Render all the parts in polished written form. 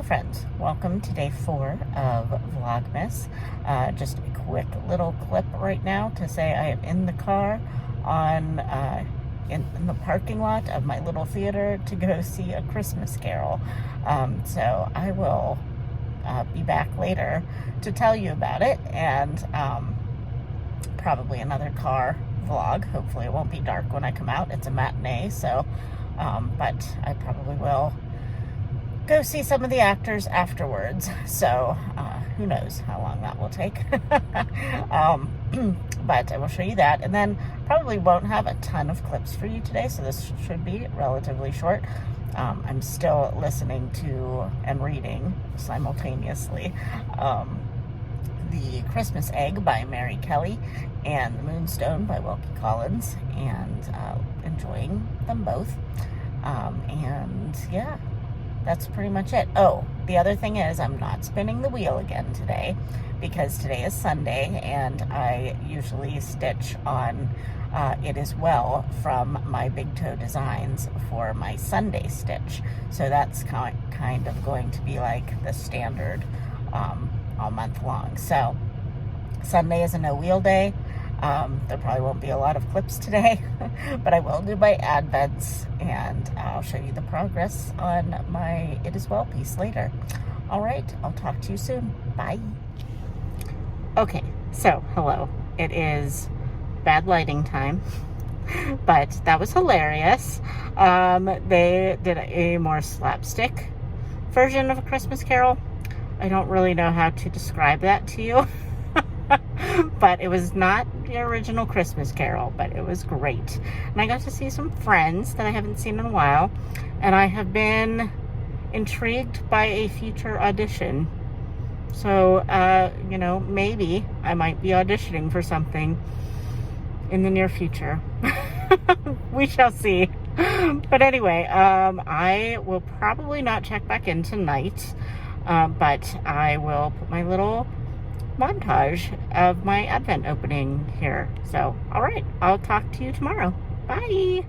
Hello friends, welcome to day 4 of Vlogmas. Just a quick little clip right now to say I am in the car on in the parking lot of my little theater to go see A Christmas Carol. So I will be back later to tell you about it, and probably another car vlog. Hopefully it won't be dark when I come out. It's a matinee, so but I probably will go see some of the actors afterwards, so who knows how long that will take. But I will show you that, and then probably won't have a ton of clips for you today, so this should be relatively short. I'm still listening to and reading simultaneously The Christmas Egg by Mary Kelly and The Moonstone by Wilkie Collins, and enjoying them both. And yeah, that's pretty much it. Oh, the other thing is I'm not spinning the wheel again today because today is Sunday, and I usually stitch on it as well from my Big Toe Designs for my Sunday stitch. So that's kind of going to be like the standard all month long. So Sunday is a no wheel day. There probably won't be a lot of clips today, but I will do my advents, and I'll show you the progress on my It Is Well piece later. All right, I'll talk to you soon. Bye. Okay, so hello. It is bad lighting time, but that was hilarious. They did a more slapstick version of A Christmas Carol. I don't really know how to describe that to you. But it was not the original Christmas Carol, but it was great. And I got to see some friends that I haven't seen in a while, and I have been intrigued by a future audition. So, you know, maybe I might be auditioning for something in the near future. We shall see. But anyway, I will probably not check back in tonight, but I will put my little montage of my Advent opening here. So, all right, I'll talk to you tomorrow. Bye.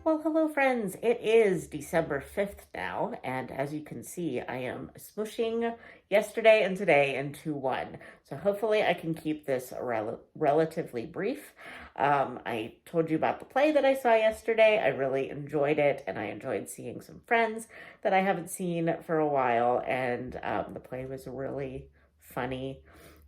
Well, hello friends. It is December 5th now, and as you can see, I am smushing yesterday and today into one. So hopefully I can keep this relatively brief. I told you about the play that I saw yesterday. I really enjoyed it, and I enjoyed seeing some friends that I haven't seen for a while, and the play was really funny.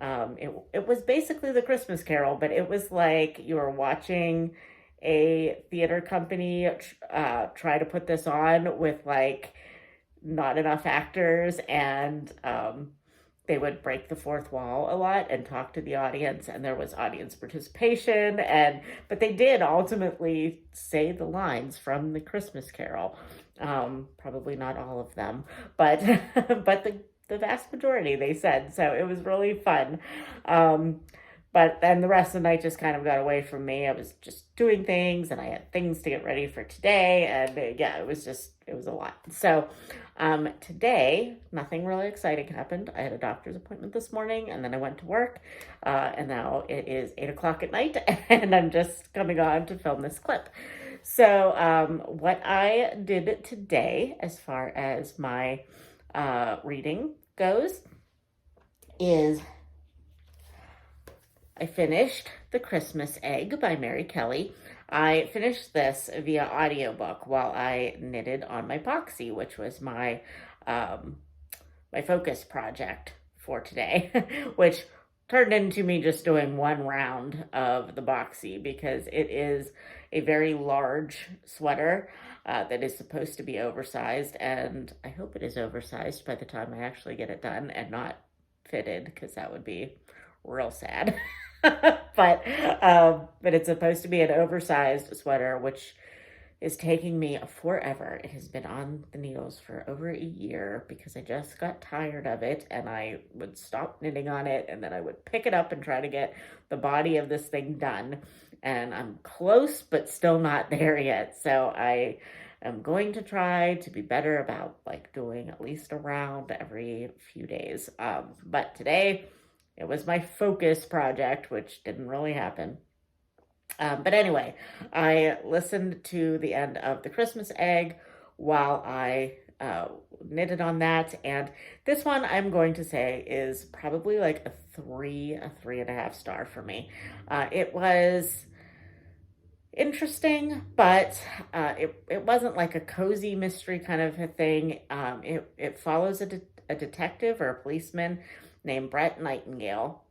It was basically The Christmas Carol, but it was like you were watching a theater company try to put this on with like not enough actors, and they would break the fourth wall a lot and talk to the audience, and there was audience participation, but they did ultimately say the lines from the Christmas Carol. Probably not all of them, but but the vast majority they said. So it was really fun. But then the rest of the night just kind of got away from me. I was just doing things, and I had things to get ready for today. And yeah, it was a lot. So today, nothing really exciting happened. I had a doctor's appointment this morning, and then I went to work. And now it is 8 o'clock at night, and I'm just coming on to film this clip. So what I did today, as far as my reading goes, is I finished The Christmas Egg by Mary Kelly. I finished this via audiobook while I knitted on my boxy, which was my my focus project for today, which turned into me just doing one round of the boxy because it is a very large sweater that is supposed to be oversized, and I hope it is oversized by the time I actually get it done and not fitted, because that would be real sad. but it's supposed to be an oversized sweater, which is taking me forever. It has been on the needles for over a year because I just got tired of it, and I would stop knitting on it, and then I would pick it up and try to get the body of this thing done. And I'm close, but still not there yet. So I am going to try to be better about like doing at least a round every few days. But today, it was my focus project, which didn't really happen. But anyway, I listened to the end of The Christmas Egg while I knitted on that. And this one, I'm going to say, is probably like a 3.5 star for me. It was interesting, but it wasn't like a cozy mystery kind of a thing. It follows a detective or a policeman named Brett Nightingale,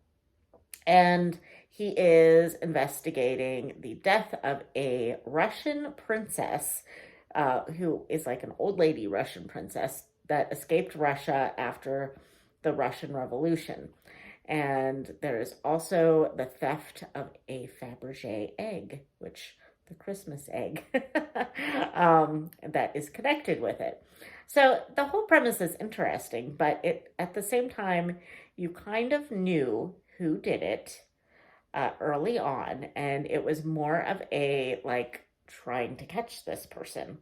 and he is investigating the death of a Russian princess who is like an old lady Russian princess that escaped Russia after the Russian Revolution. And there is also the theft of a Fabergé egg, which the Christmas egg, that is connected with it. So the whole premise is interesting, but at the same time, you kind of knew who did it early on, and it was more of a like trying to catch this person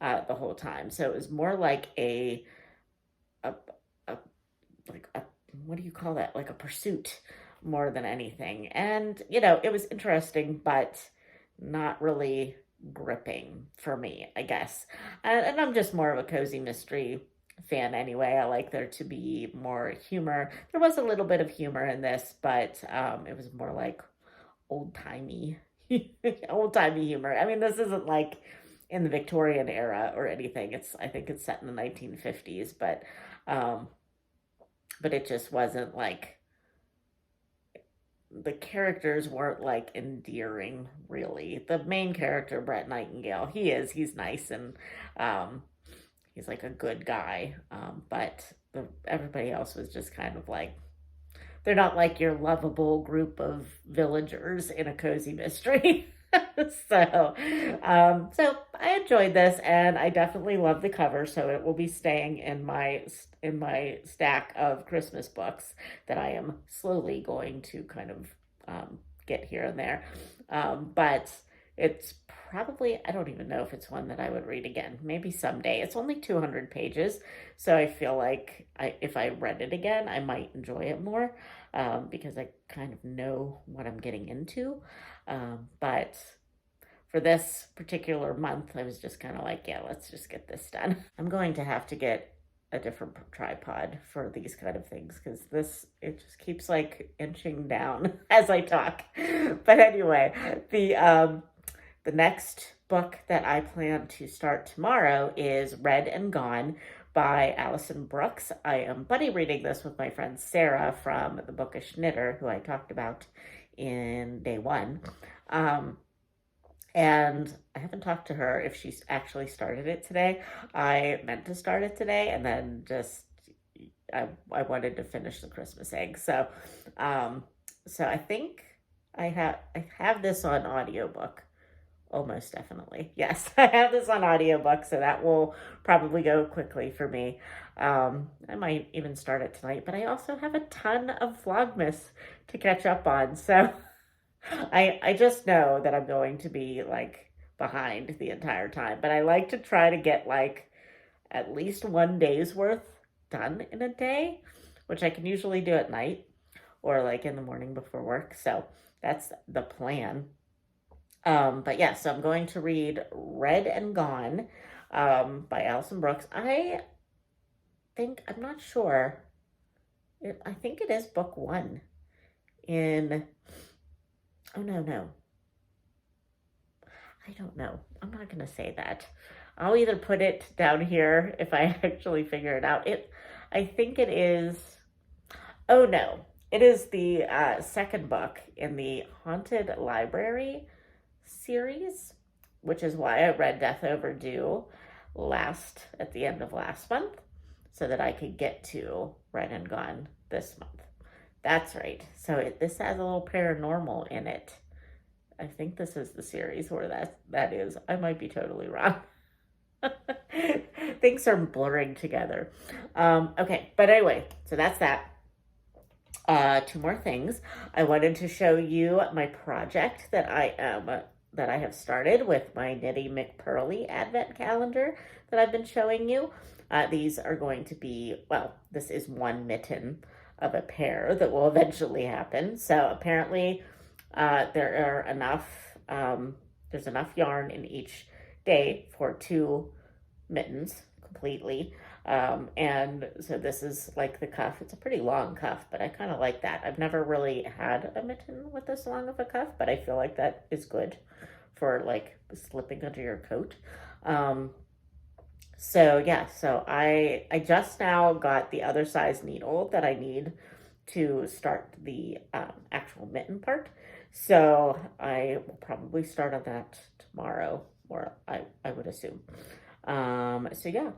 the whole time. So it was more like a what do you call that? Like a pursuit more than anything. And it was interesting, but not really gripping for me, I guess. And I'm just more of a cozy mystery fan anyway. I like there to be more humor. There was a little bit of humor in this, but it was more like old-timey humor. I mean, this isn't like in the Victorian era or anything. I think it's set in the 1950s, but it just wasn't like, the characters weren't like endearing, really. The main character, Brett Nightingale, he's nice, and he's like a good guy, but everybody else was just kind of like, they're not like your lovable group of villagers in a cozy mystery. So I enjoyed this, and I definitely love the cover, so it will be staying in my stack of Christmas books that I am slowly going to kind of get here and there. But it's probably, I don't even know if it's one that I would read again. Maybe someday. It's only 200 pages, so I feel like if I read it again, I might enjoy it more, because I kind of know what I'm getting into. But for this particular month, I was just kind of like, yeah, let's just get this done. I'm going to have to get a different tripod for these kind of things, because it just keeps like inching down as I talk. But anyway, the next book that I plan to start tomorrow is Read and Gone by Alison Brooks. I am buddy reading this with my friend Sarah from The Bookish Knitter, who I talked about in day one. And I haven't talked to her if she's actually started it today. I meant to start it today, and then just I wanted to finish the Christmas Egg. So, so I think I have this on audiobook. Almost definitely. Yes, I have this on audiobook, so that will probably go quickly for me. I might even start it tonight, but I also have a ton of Vlogmas to catch up on. So I just know that I'm going to be like behind the entire time, but I like to try to get like at least 1 day's worth done in a day, which I can usually do at night or like in the morning before work. So that's the plan. But yeah, so I'm going to read Red and Gone by Alison Brooks. I'm not sure. I think it is book 1 in, oh no. I don't know. I'm not going to say that. I'll either put it down here if I actually figure it out. I think it is, oh no, it is the second book in the Haunted Library series, which is why I read Death Overdue at the end of last month, so that I could get to Red and Gone this month. That's right. So this has a little paranormal in it. I think this is the series where that is. I might be totally wrong. Things are blurring together. Okay, but anyway, so that's that. 2 more things. I wanted to show you my project that I have started with my Knitty McPearly Advent Calendar that I've been showing you. These are going to be, well, this is 1 mitten of a pair that will eventually happen. So apparently there's enough yarn in each day for 2 mittens completely. And so this is like the cuff. It's a pretty long cuff, but I kind of like that. I've never really had a mitten with this long of a cuff, but I feel like that is good for like slipping under your coat. So yeah, so I just now got the other size needle that I need to start the actual mitten part. So I will probably start on that tomorrow, or I would assume. So yeah,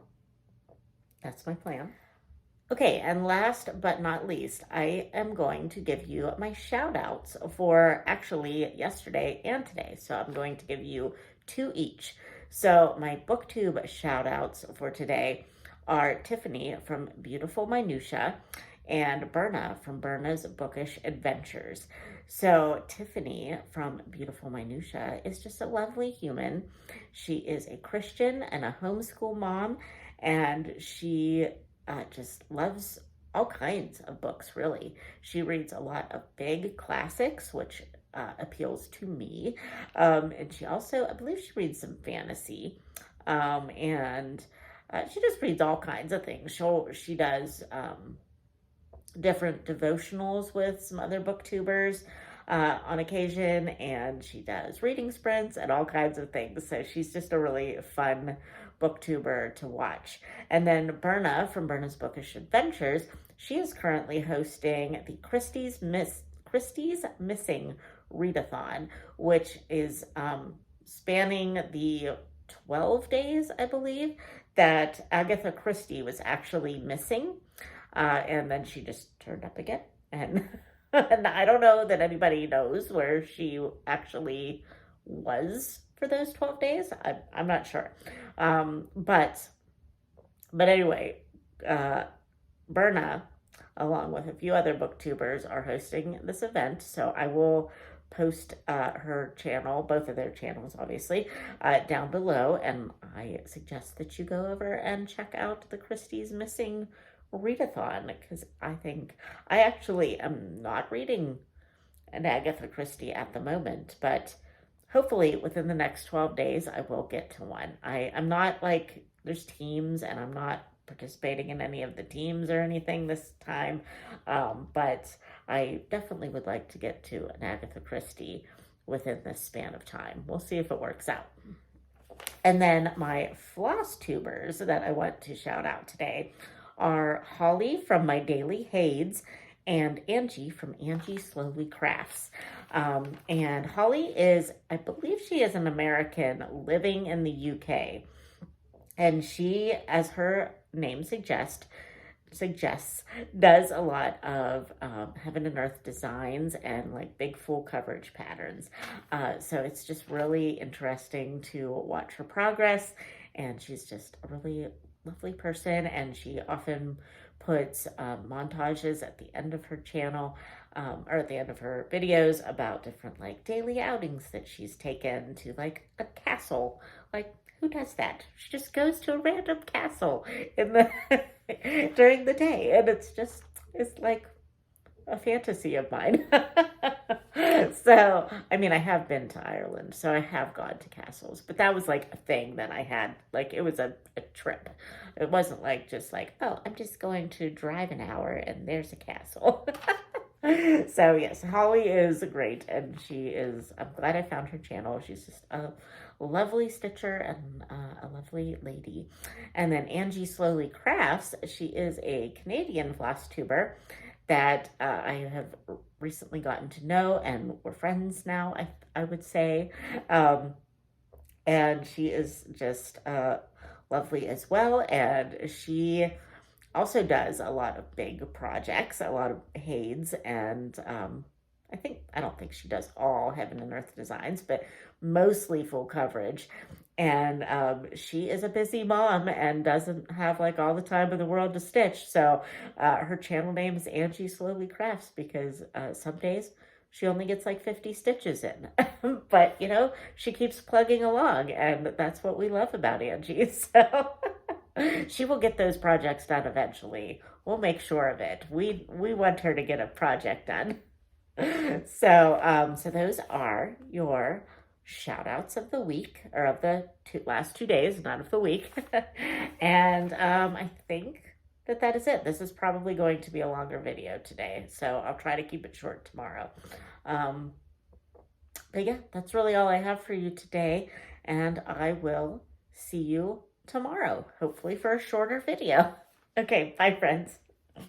that's my plan. Okay, and last but not least, I am going to give you my shout outs for actually yesterday and today. So I'm going to give you 2 each. So my booktube shout outs for today are Tiffany from Beautiful Minutia and Berna from Berna's Bookish Adventures. So Tiffany from Beautiful Minutia is just a lovely human. She is a Christian and a homeschool mom, and she just loves all kinds of books, really. She reads a lot of big classics, which appeals to me. And she also, I believe she reads some fantasy. And she just reads all kinds of things. She does different devotionals with some other booktubers on occasion, and she does reading sprints and all kinds of things. So she's just a really fun booktuber to watch. And then Berna from Berna's Bookish Adventures, she is currently hosting the Christie's Missing Readathon, which is spanning the 12 days, I believe, that Agatha Christie was actually missing. And then she just turned up again. And, and I don't know that anybody knows where she actually was for those 12 days. I'm not sure. But anyway, Berna, along with a few other booktubers, are hosting this event. So I will post her channel, both of their channels, obviously, down below. And I suggest that you go over and check out the Christie's Missing Readathon, because I actually am not reading an Agatha Christie at the moment, but hopefully within the next 12 days I will get to one. I'm not like, there's teams and I'm not participating in any of the teams or anything this time, but I definitely would like to get to an Agatha Christie within this span of time. We'll see if it works out. And then my floss tubers that I want to shout out today are Holly from My Daily Hades and Angie from Angie Slowly Crafts. And Holly is, I believe she is an American living in the UK. And she, as her name suggests, suggests, does a lot of heaven and earth designs and like big full coverage patterns. So it's just really interesting to watch her progress, and she's just a really lovely person, and she often puts montages at the end of her channel, or at the end of her videos, about different like daily outings that she's taken to like a castle. Like, who does that? She just goes to a random castle in the during the day, and it's like a fantasy of mine. So, I mean, I have been to Ireland, so I have gone to castles, but that was like a thing that I had, like, it was a trip. It wasn't like just like, oh, I'm just going to drive an hour and there's a castle. So yes, Holly is great, and I'm glad I found her channel. She's just a lovely stitcher and a lovely lady. And then Angie Slowly Crafts, she is a Canadian floss tuber that I have recently gotten to know, and we're friends now, I would say. And she is just lovely as well, and she also does a lot of big projects, a lot of HAEDs, and I don't think she does all Heaven and Earth designs, but mostly full coverage. And she is a busy mom and doesn't have like all the time in the world to stitch. So her channel name is Angie Slowly Crafts, because some days she only gets like 50 stitches in. But, you know, she keeps plugging along, and that's what we love about Angie. So she will get those projects done eventually. We'll make sure of it. We want her to get a project done. So those are your shout outs of the week, or of the last 2 days, not of the week. And I think that is it. This is probably going to be a longer video today, so I'll try to keep it short tomorrow. But yeah, that's really all I have for you today, and I will see you tomorrow, hopefully for a shorter video. Okay, bye friends.